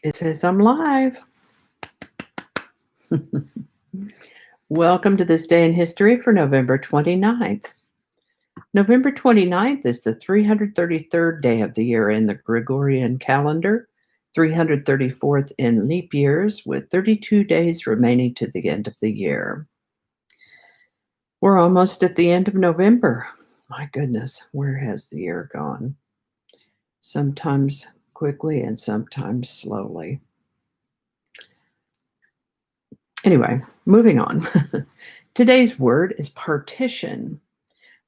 It says I'm live. Welcome to this day in history for November 29th. November 29th is the 333rd day of the year in the Gregorian calendar, 334th in leap years, with 32 days remaining to the end of the year. We're almost at the end of November. My goodness, where has the year gone? Sometimes quickly and sometimes slowly. Anyway, moving on. Today's word is partition.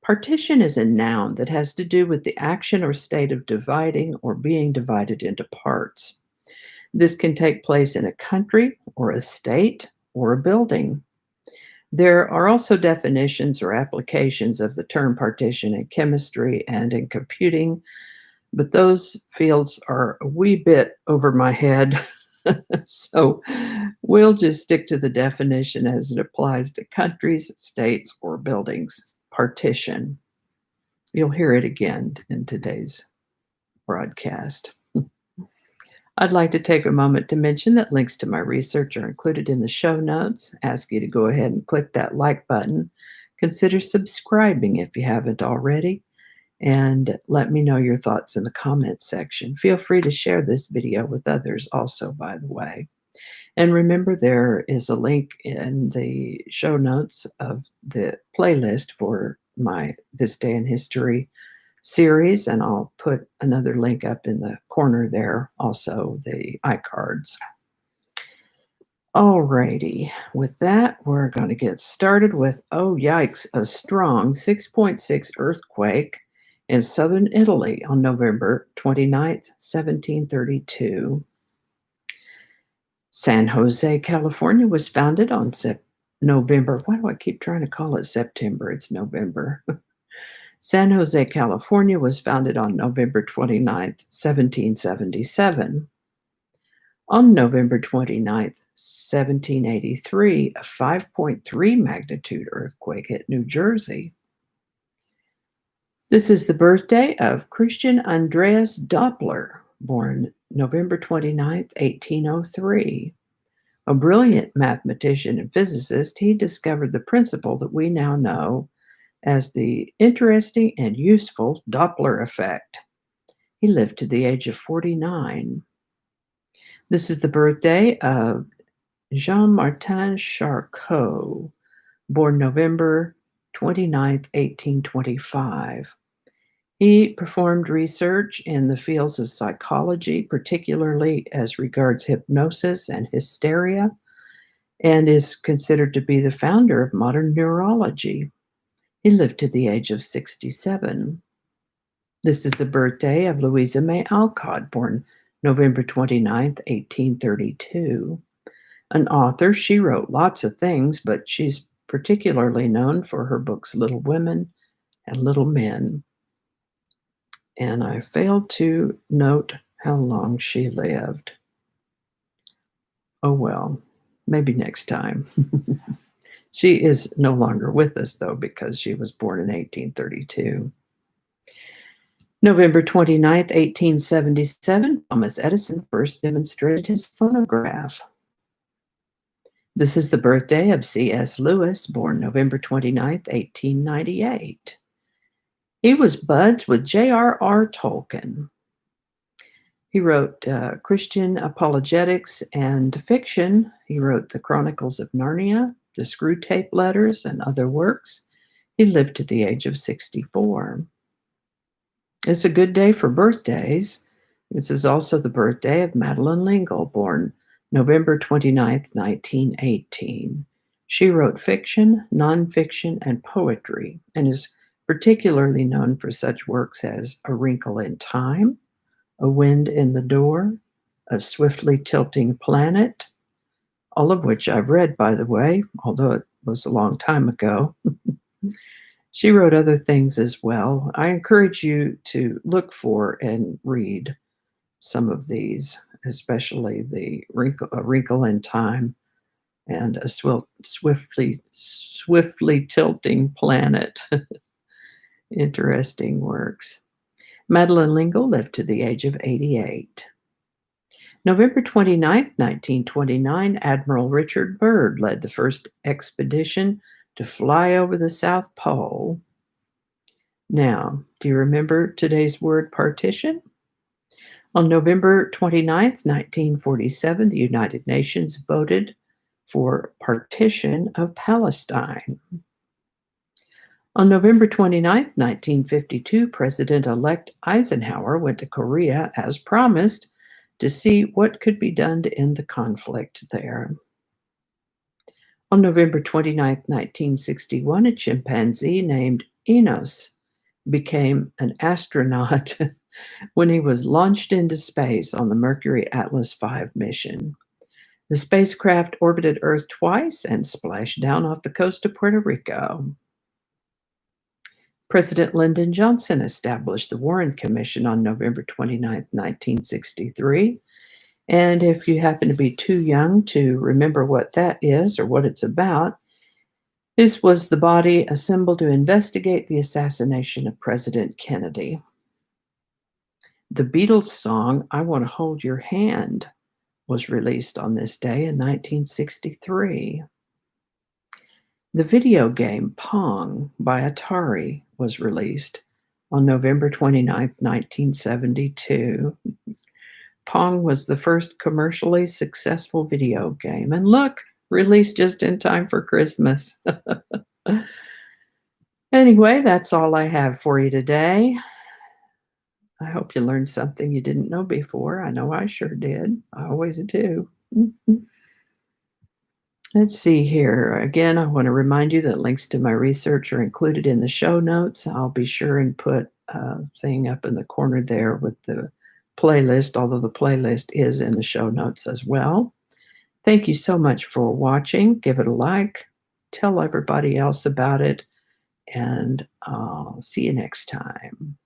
Partition is a noun that has to do with the action or state of dividing or being divided into parts. This can take place in a country or a state or a building. There are also definitions or applications of the term partition in chemistry and in computing, but those fields are a wee bit over my head. So we'll just stick to the definition as it applies to countries, states, or buildings. Partition. You'll hear it again in today's broadcast. I'd like to take a moment to mention that links to my research are included in the show notes. Ask you to go ahead and click that like button. Consider subscribing if you haven't already, and let me know your thoughts in the comments section. Feel free to share this video with others also, by the way. And remember, there is a link in the show notes of the playlist for my This Day in History series, and I'll put another link up in the corner there, also the iCards. Alrighty, with that, we're going to get started with, oh yikes, a strong 6.6 earthquake in southern Italy on November 29th, 1732. San Jose, California was founded on November. Why do I keep trying to call it September? It's November. San Jose, California was founded on November 29th, 1777. On November 29th, 1783, a 5.3 magnitude earthquake hit New Jersey. This is the birthday of Christian Andreas Doppler, born November 29th, 1803. A brilliant mathematician and physicist, he discovered the principle that we now know as the interesting and useful Doppler effect. He lived to the age of 49. This is the birthday of Jean-Martin Charcot, born November 29th, 1825. He performed research in the fields of psychology, particularly as regards hypnosis and hysteria, and is considered to be the founder of modern neurology. He lived to the age of 67. This is the birthday of Louisa May Alcott, born November 29th, 1832. An author, she wrote lots of things, but she's particularly known for her books Little Women and Little Men. And I failed to note how long she lived. Oh well, maybe next time. She is no longer with us, though, because she was born in 1832. November 29th, 1877, Thomas Edison first demonstrated his phonograph. This is the birthday of C.S. Lewis, born November 29th, 1898. He was buds with J.R.R. Tolkien. He wrote Christian apologetics and fiction. He wrote the Chronicles of Narnia, the Screwtape Letters, and other works. He lived to the age of 64. It's a good day for birthdays. This is also the birthday of Madeleine L'Engle, born November 29th, 1918. She wrote fiction, nonfiction, and poetry, and is particularly known for such works as A Wrinkle in Time, A Wind in the Door, A Swiftly Tilting Planet, all of which I've read, by the way, although it was a long time ago. She wrote other things as well. I encourage you to look for and read some of these, especially A Wrinkle in Time and A Swiftly Tilting Planet. Interesting works. Madeleine L'Engle lived to the age of 88. November 29th, 1929, Admiral Richard Byrd led the first expedition to fly over the South Pole. Now, do you remember today's word partition? On November 29th, 1947, the United Nations voted for partition of Palestine. On November 29th, 1952, President-elect Eisenhower went to Korea as promised to see what could be done to end the conflict there. On November 29th, 1961, a chimpanzee named Enos became an astronaut when he was launched into space on the Mercury Atlas 5 mission. The spacecraft orbited Earth twice and splashed down off the coast of Puerto Rico. President Lyndon Johnson established the Warren Commission on November 29, 1963. And if you happen to be too young to remember what that is or what it's about, this was the body assembled to investigate the assassination of President Kennedy. The Beatles song, I Want to Hold Your Hand, was released on this day in 1963. The video game Pong by Atari was released on November 29, 1972. Pong was the first commercially successful video game. And look, released just in time for Christmas. Anyway, that's all I have for you today. I hope you learned something you didn't know before. I know I sure did. I always do. Let's see here. Again, I want to remind you that links to my research are included in the show notes. I'll be sure and put a thing up in the corner there with the playlist, although the playlist is in the show notes as well. Thank you so much for watching. Give it a like. Tell everybody else about it. And I'll see you next time.